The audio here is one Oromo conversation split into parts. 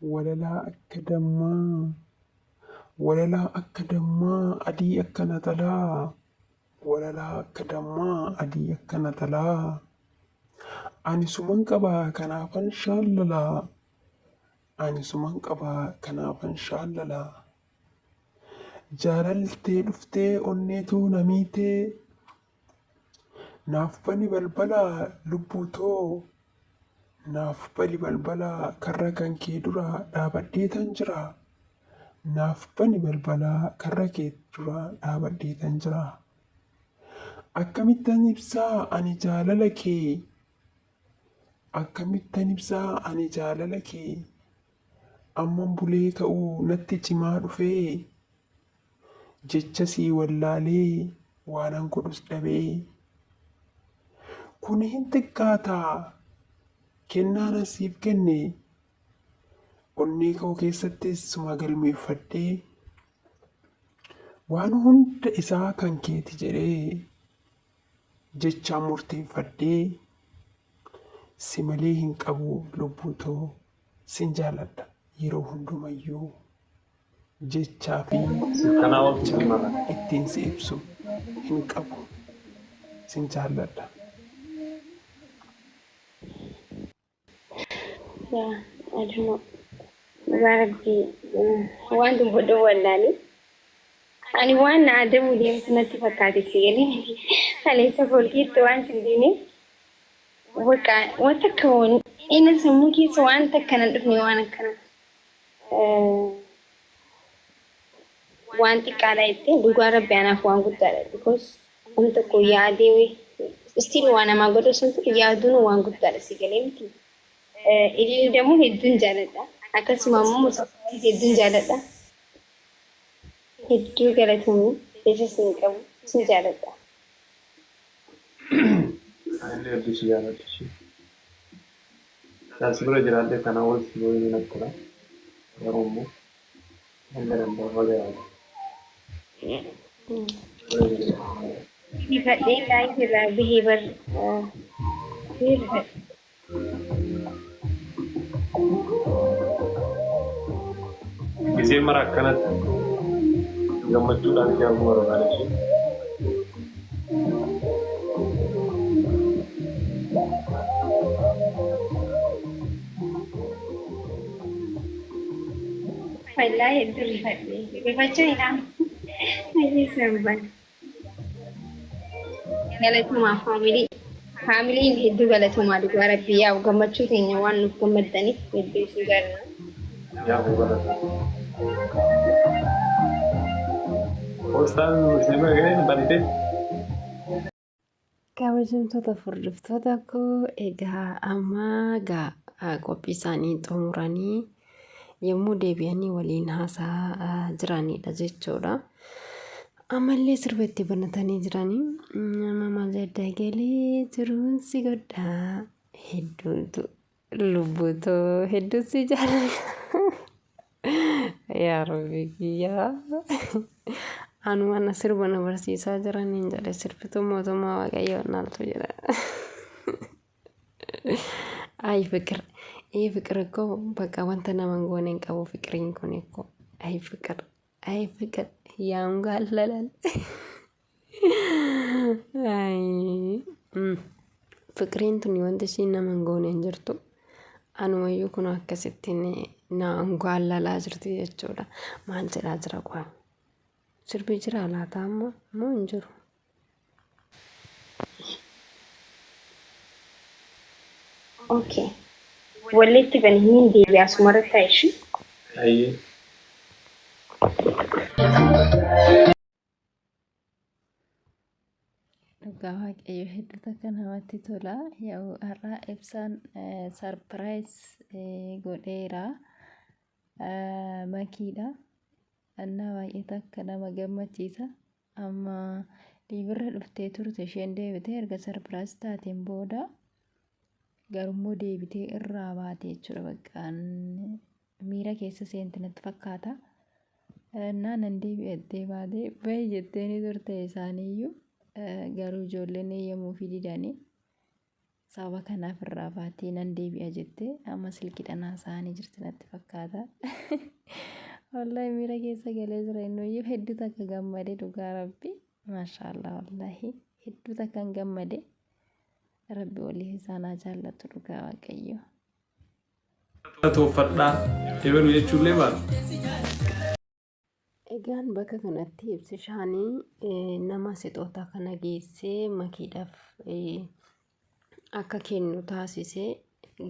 walalaa akka dammaa, walalaa akka dammaa adii akka naxalaa, walalaa akka dammaa adii akka naxalaa. Ani suman qabaa kanaafan shaallalaa, ani suman qabaa kanaafan shaallalaa. Jaalaltee dhuftee onneetuu na miitee, naaf bani balbalaa lubbuu too, naaf bani balbalaa karra kan kee dura dhaabadheetan jira, naaf bani balbalaa karra kee dura dhaabadheetan jira. Akkamittan ibsaa ani jaalala kee, akkamittan ibsaa ani jaalala kee, amman bulee ka'uu natti cimaa dhufee, jecha sii wallaalee waanan godhus dhabee. Kun hin xiqqaataa kennaan ani siif kenne, onnee koo keessattis suma galmeeffadhee, waan hunda isaa kan keeti jedhee jechaan murteeffadhee, si malee hin qabu lubbuu too sin jaaladha yeroo hundumayyuu. Jechaa fi ittiin si ibsu hin qabu, sin jaalladha. Yeah, I don't know. Rabbi, waan dubbiidhaan wallaalee. Ani waan na adamu deemtu natti fakkaate sigalee. Kaleessa folkiitti waan sindiiniif. Wanta akka inni sammuu keessa waan takka nan dhufne waan akkana. Waan xiqqaadha jettee dhugaa Rabbi anaaf waan guddaadha. Because waan tokko yaadee istiin waan namaa godhu sun yaaduun waan guddaadha sigalee miti. Inni ደግሞ hedduun jaaladha. Akkasuma immoo musaafis hedduun jaaladha. Hedduu galatoomii jecha sin qabu sin jaaladha. Ani hedduu si jaaladha. Taasisa bira jiraatee kana walitti bu'ee nattudha. Garuu immoo hanga danda'u fagaadha. Bifadhee laayii irraa bahee bar Gisee mara akkanatti gammachuudhaan ijaaruu barbaada ishee. Wallahi hedduu rifadhee rifachuu hidhaan hajii sirban. Galatumaa faamiliin hedduu galatumaa dhugaa Rabbi yaa'u gammachuu keenya waan nuuf gammaddaniif hedduu isin jaalladha. Yaa barbaada. Postaan musliima gaheen bantee. Kabajamtoota furdiftoota koo egaa amma qophii isaanii xumuranii yommuu deebi'anii waliin haasaa jiranidha jechuudha. Ammallee sirba itti banatanii jiranii mama gadda galee jiruun si godhaa hedduutu lubbutoo hedduu si jaalala. Yaa Rabbi kiyyaa. Anumana sirba na barsiisaa jiraniin jedhe sirbituu mootummaa Waaqayyoo naaltu jedha. Ay fikir እኮ በቃ wanta nama hin goone hin qabu fikiriin kun እኮ ay fikir yaangaalalan. Ay fikiriin tuni wanta ishiin nama hin goone hin jirtu. Anumayyuu kun akkasittiin na angaalalaa jirti jechuudha. Maal jedhaa jira qo'a. Sirbi jira laata amma moo hin jiru? Okay. Walitti baniin deebi'aa sumarratti ta'ishi. Ayyee. Dhugaa Waaqayyoo hedduutu akka namatti tola. Yoo har'a ibsaan sarpiraayiz godheera. Makiidha. Annaa baay'eetu akka nama gammachiisa. Amma dhiibirra dhuftee turte isheen deebitee erga sarpiraayiz taateen booda garummoo deebitee irraa baate jechuudha. Baqqaan miira keessa seenti natti fakkaata. Nan deebi'attee baatee bahi jettee ni turte isaaniiyyuu garuu ijoolleen eeyyamuu fi didanii sababa kanaaf irraa baatee nan deebi'a jettee amma silkidhaan haasa'anii jirti natti fakkaata. Wallahi miira keessa galee jira inni hedduu takka gammade dhugaa rabbi maashaallah wallahi hedduu takka gammade rabbi waliif isaan haa jaallatu dhugaa waaqayyo. Toofadhaa ebalu jechuullee baala. Egaan bakka kanatti ibsi shaanii nama sixoota kana geessee makiidhaaf akka kennu taasisee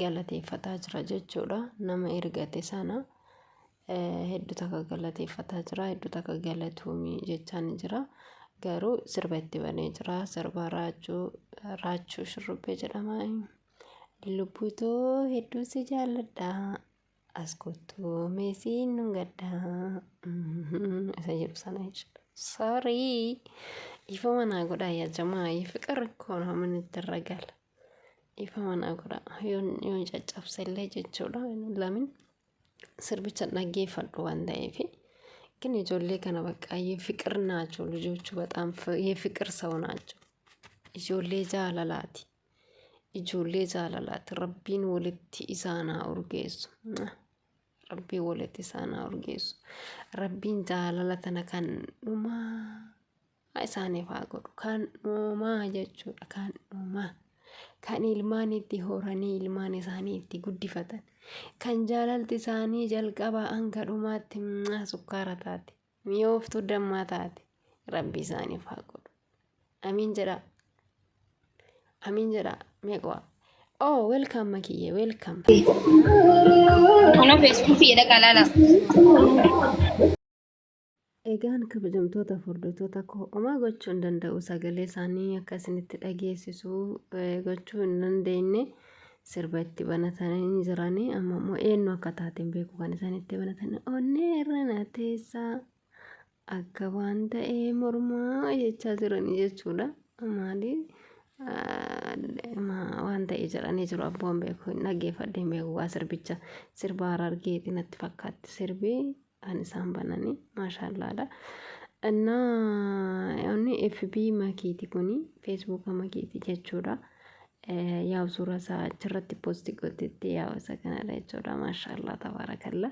galateeffataa jira jechuudha. Nama ergate sana hedduu takka galateeffataa jira, hedduu takka galatoomii jechaan jira. Garuu sirba itti banee jira. Sirba raachuu shurrubbee jedhama. Lubbutoo hedduu si jaalladha. As kottuu meesiin nu gaddaa. Isa jedhu sana jechuudha. Sorry. Ifa manaa godhaa yaa jamaa. Fiqir koo nama itti irra gala. Ifa manaa godhaa. Yoo caccabsa illee jechuudha. Lamin sirbicha dhaggeeffadhu waan ta'eef. ግን ijoollee kana በቃ የፍቅር ናቸው ልጆቹ በጣም የፍቅር ሰው ናቸው። ijoollee jaalalaati rabbiin walitti isaanaa urgeessu. Rabbiin walitti isaanaa urgeessu. Rabbiin jaalala tana kan dhumaa isaaniif haa godhu. Kan dhumaa jechuudha. Kan dhumaa. Kan ilmaan itti horanii ilmaan isaanii itti guddifatan. Kan jaalalti isaanii jalqabaa hanga dhumaatti sukkaara taate. Mi'ooftuu dammaa taate. Rabbi isaaniif haa godhu. Amiin jedhaa. Amiin jedhaa. Meeqaa? Oh, welcome Makiyye, welcome. Ana Facebook jedha qalala. Egaan kabajamtoota furdatoota ko'omaa gochuu hin danda'u sagalee isaanii akkasinitti dhageessisuu gochuu hin dandeenye sirba itti banatanii jiranii amma immoo eenyu akka taateen beeku kan isaan itti banatanii onnee irra na teessaa akka waan ta'ee mormaa jechaa jiranii jechuudha. Maali waan ta'ee jedhanii jiru abboon beeku hin dhaggeeffadheen beeku waa sirbicha sirba Harargeetii natti fakkaatti sirbii kan isaan bananii maashaallaadha. እና ያኔ FB ማኪቲ ኩኒ ፌስቡክ ማኪቲ jechuudha. Yaa'u suuraa isaa achirratti posti gooteetti yaa'u isa kanadha jechuudha. Maashaallah tabaarakalla.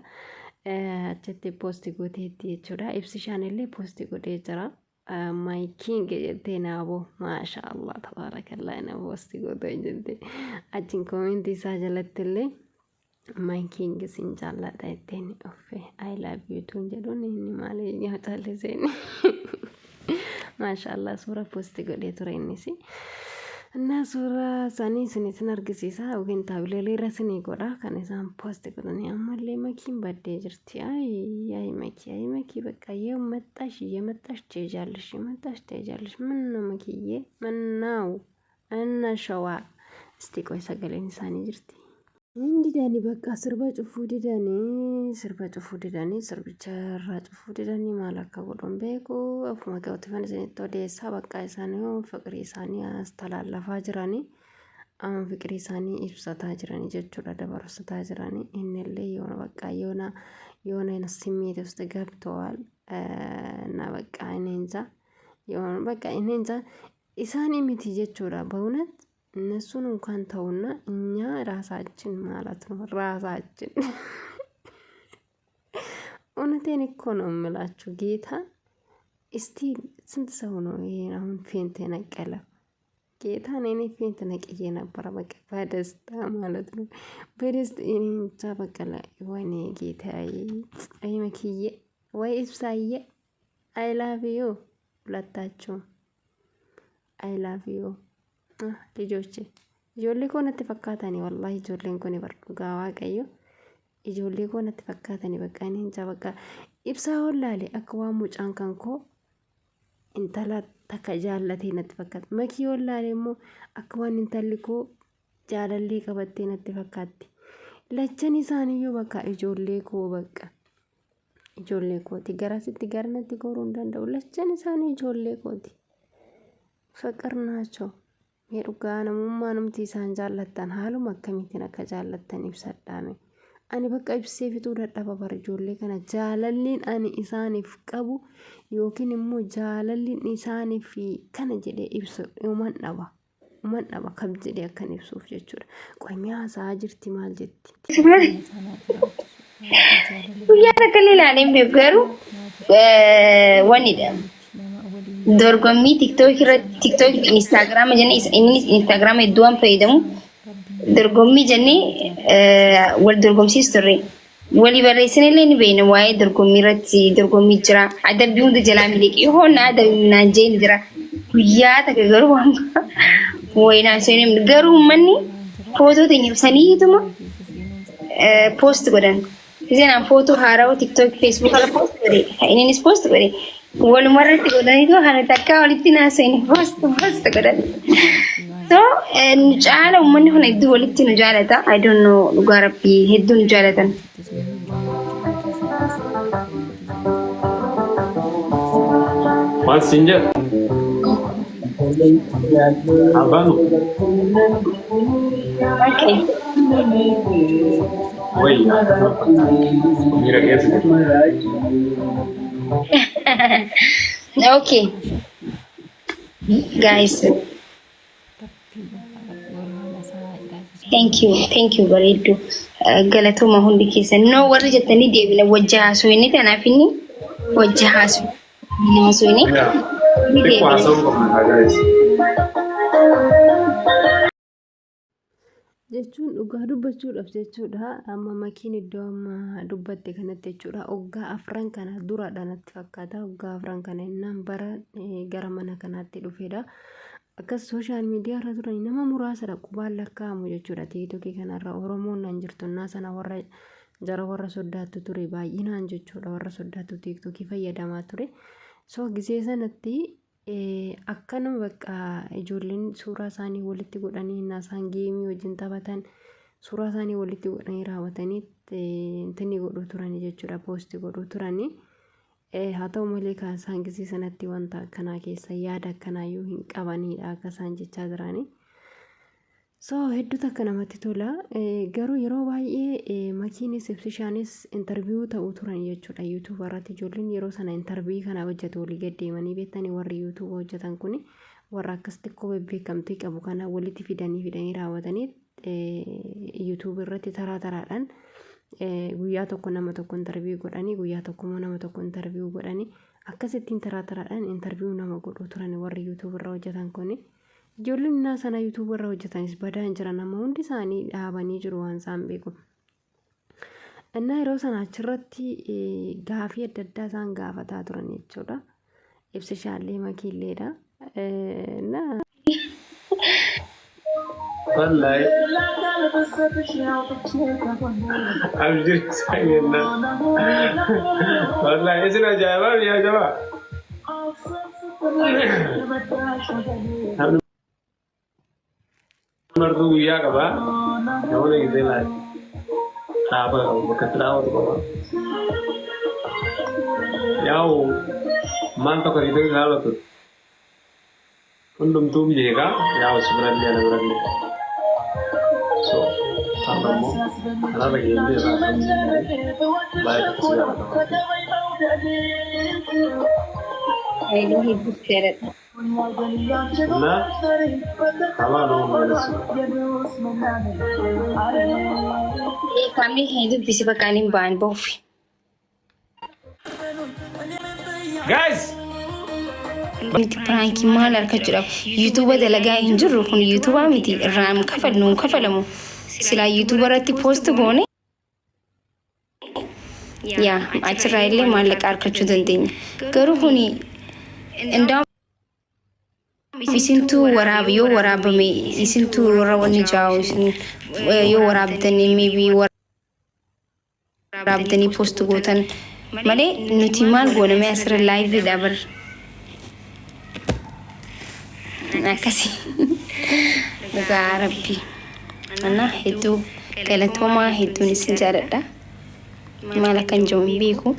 Achitti posti gooteetti jechuudha. Ibsi shaanillee posti godhee jira. Maayikiin jettee naaboo maashaallah tabaarakalla na posti gootee jettee achiin koomentii isaa jalattillee maayikiin sin jaalladha jetteen offe I love you tuun jedhuun inni maali nyaataalliseen maashaallah suuraa posti godhee ture innis. እና suuraa isaanii isinitti argisiisa yookiin taabileelee irra isinii godha kan isaan posti godhanii ammallee makiin baddee jirti. Ayi makii በቃ የመጣሽ ትሄጃለሽ ምን ነው መኪዬ ምን ነው እና ሸዋ እስቲ ቆይ ሰገሌን isaanii jirti. Didanii bakka sirba cufuu didanii sirbicha irraa cufuu didanii maal akka godhan beeku ofuma ga'uutti fan isinitti odeessaa bakka isaanii fiqirii isaanii astalaallafaa jiranii amma fiqirii isaanii ibsataa jiranii jechuudha dabarsataa jiranii innillee yoona bakka yoona simiit ውስጥ ገብተዋል እና በቃ yoona bakka isaanii miti jechuudha በእውነት እነሱን እንኳን ተውና እኛ ራሳችን ማለት ነው ራሳችን እውነቴን እኮ ነው የምላችሁ ጌታ እስቲ ስንት ሰው ነው ይሄን አሁን ፌንት የነቀለ ጌታ እኔ ፌንት ነቅዬ ነበር በቃ በደስታ ማለት ነው በደስታ እኔ እንጃ በቃ ወይኔ ጌታዬ አይ መኪዬ ወይ እብሳዬ አይ ላቭ ዩ ሁለታችሁም አይ ላቭ ዩ ልጆቼ ijoollee koo natti fakkaatanii wallahi ijoolleen kun dhugaa waaqayyo ijoollee koo natti fakkaatanii bakka inni hinja bakka ibsaa hollaale akka waan mucaan kan koo intala takka jaallatee natti fakkaata makii hollaale immoo akka waan intalli koo jaalallee qabattee natti fakkaatti lachan isaaniiyyuu bakka ijoollee koo bakka ijoollee kooti garasitti garanatti goruu hin danda'u lachan isaanii ijoollee kooti ፍቅር ናቸው. Dhugaa namummaa namti isaan jaallattan haaluma akkamiitiin akka jaallattan ibsadhaame. Ani bakka ibsee fituu dadhaba bara ijoollee kana jaalalliin ani isaaniif qabu yookiin immoo jaalalliin isaaniif kana jedhee ibsu uuman dhaba. uman dhaba kam jedhee akkan ibsuuf jechuudha. Qo'amee haasaa jirti maal jetti? Guyyaa takka illee ilaaleen beeku garuu wanidha. Dorgommii TikTok Instagram jennee inni Instagram hedduu waan fayyadamu dorgommii jennee wal dorgomsiis turre. Walii barreessine illee ni beekna waa'ee dorgommii irratti dorgommii jira. Adabbii hunda jalaa miliqee hoonna adabbii naan jeen jira. Guyyaa takka garuu waan wayinaan seenee garuu uummanni footoo teenya ibsaniituma post godhan. Isinaan footoo haarawaa TikTok Facebook ala post godhe. Innis post godhe. Walumarratti godhaniitu kana takka walitti naasanii post godhan. So nu caala uummanni kun hedduu walitti nu jaalata. I don't know dhugaa rabbii hedduu nu jaalatan. Passenger. Abano. Okay. Wait. Mira que es. Okay. Guys. Thank you bareedu. Galatuma hundi keessan no warri jettanii deebina wajjaa sooni kanaaf inni wajjaa sooni. Jechuun dhugaa dubbachuudhaaf jechuudha. Amma makiin iddoo amma dubbatte kanatti jechuudha. Hoggaa afran kana duraadha natti fakkaata. Hoggaa afran kana innaan bara gara mana kanaatti dhufedha. Akkas sooshaal miidiyaa irra turan nama muraasadha qubaan lakkaa'amu jechuudha. Tiiktookii kanarra Oromoon naan jirtu innaa sana warra jara warra sodaattu ture baay'inaan jechuudha. Warra sodaattu tiiktookii fayyadamaa ture. So gisee sanatti akkanuma bakka ijoolleen suuraa isaanii walitti godhanii naasaan geemii wajjin taphatan suuraa isaanii walitti godhanii raawwatanii intini godhuu turanii jechuudha. Poostii godhuu turanii. Haa ta'u malee kan isaan gisee sanatti wanta akkanaa keessa yaada akkanaayyuu hin qabanidha akka isaan jechaa jiranii. So hedduutu akka namatti tola. Garuu yeroo baay'ee makiinis ibsishaanis intarviiyuu ta'uu turan jechuudha. YouTube irratti ijoolleen yeroo sana intarviiyuu kana hojjetu walii gad deemanii beektanii warri YouTube hojjetan kuni warra akkas xiqqoo beekamtii qabu kana walitti fidanii raawwatanii YouTube irratti taraadhaan guyyaa tokko nama tokko intarviiyuu godhanii guyyaa tokko immoo nama tokko intarviiyuu godhanii akkasittiin taraadhaan intarviiyuu nama godhuu turan warri YouTube irra hojjetan kuni. Ijoolleen innaa sana YouTube irra hojjetanis badaa hin jiran nama hundi isaanii dhaabanii jiru waan isaan beeku. Innaa yeroo sana achirratti gaafii adda addaa isaan gaafataa turan jechuudha. Ibsishaallee makiilleedha. Wallahi. Abjir sayena. Wallahi isna jawab ya jawab. Mardu ya kaba. Naone gidela. Apa beketraw to. Yau manto kari de galo to. Undum tum jega yau sebenarnya ada berani. So, kamu ada lagi ini baik segala Ini hidup seret. Nah, kalau Kami hidup bisa bakanin bahan bofi. guys. Miti pranki maal harka jira YouTube dalagaa hin jirru kun YouTube miti irraan kafalamu sila YouTube irratti post goone yaa achirraa illee maallaqa argachuu dandeenya garuu kuni indaam isintu yoo waraabame isintu raawwanni jaa'u yoo waraabdanii maybe waraabdanii post gootan malee nuti maal gooname asirra live dabar nakasi dhugaa rabbi ana hedduu galatooma hedduun isin jaaladha maal akkan jiru hin beeku